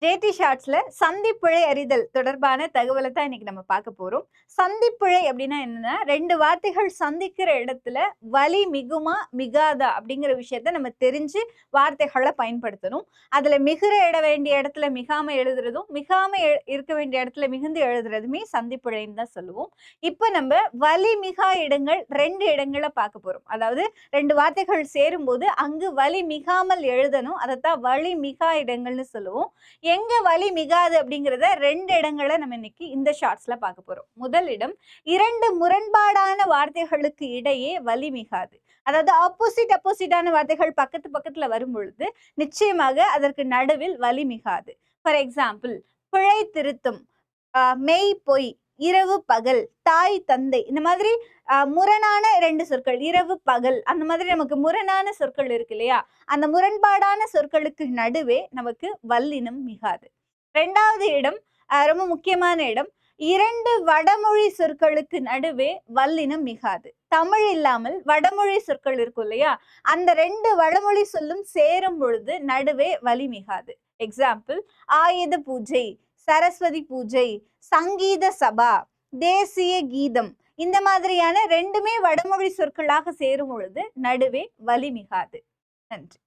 JD ஷார்ட்ஸ்ல சந்திப்பிழை அறிதல் தொடர்பான தகவலை தான் இன்னைக்கு நம்ம பார்க்க போறோம். சந்திப்பிழை அப்படின்னா என்னன்னா, 2 வார்த்தைகள் சந்திக்கிற இடத்துல வலி மிகுமா, மிகாதா அப்படிங்கிற விஷயத்த நம்ம தெரிஞ்சு வார்த்தைகளை பயன்படுத்தணும். அதுல மிகுற வேண்டிய இடத்துல மிகாம எழுதுறதும், மிகாம இருக்க வேண்டிய இடத்துல மிகுந்து எழுதுறதுமே சந்திப்பிழைன்னு தான் சொல்லுவோம். இப்ப நம்ம வலி மிகா இடங்கள் 2 இடங்களை பார்க்க போறோம். அதாவது 2 வார்த்தைகள் சேரும்போது அங்கு வலி மிகாமல் எழுதணும். அதைத்தான் வலி மிகா இடங்கள்னு சொல்லுவோம். எங்க வலி மிகாது அப்படிங்கிறத 2 இடங்களை நம்ம இன்னைக்கு இந்த ஷார்ட்ஸ்ல பார்க்க போறோம். முதல் இடம், 2 முரண்பாடான வார்த்தைகளுக்கு இடையே வலி மிகாது. அதாவது ஆப்போசிட்டான வார்த்தைகள் பக்கத்துல வரும் பொழுது நிச்சயமாக அதற்கு நடுவில் வலி மிகாது. ஃபார் எக்ஸாம்பிள், பிழை திருத்தம், மெய் பொய், இரவு பகல், தாய் தந்தை, இந்த மாதிரி முரணான 2 சொற்கள், இரவு பகல், அந்த மாதிரி நமக்கு முரணான சொற்கள் இருக்கு இல்லையா? அந்த முரண்பாடான சொற்களுக்கு நடுவே நமக்கு வல்லினம் மிகாது. 2வது இடம் ரொம்ப முக்கியமான இடம், 2 வடமொழி சொற்களுக்கு நடுவே வல்லினம் மிகாது. தமிழ் இல்லாமல் வடமொழி சொற்கள் இருக்கும் இல்லையா? அந்த 2 வடமொழி சொல்லும் சேரும் பொழுது நடுவே வலி மிகாது. எக்ஸாம்பிள், ஆயுத பூஜை, சரஸ்வதி பூஜை, சங்கீத சபா, தேசிய கீதம், இந்த மாதிரியான 2மே வடமொழி சொற்களாக சேரும் பொழுது நடுவே வலி மிகாது. நன்றி.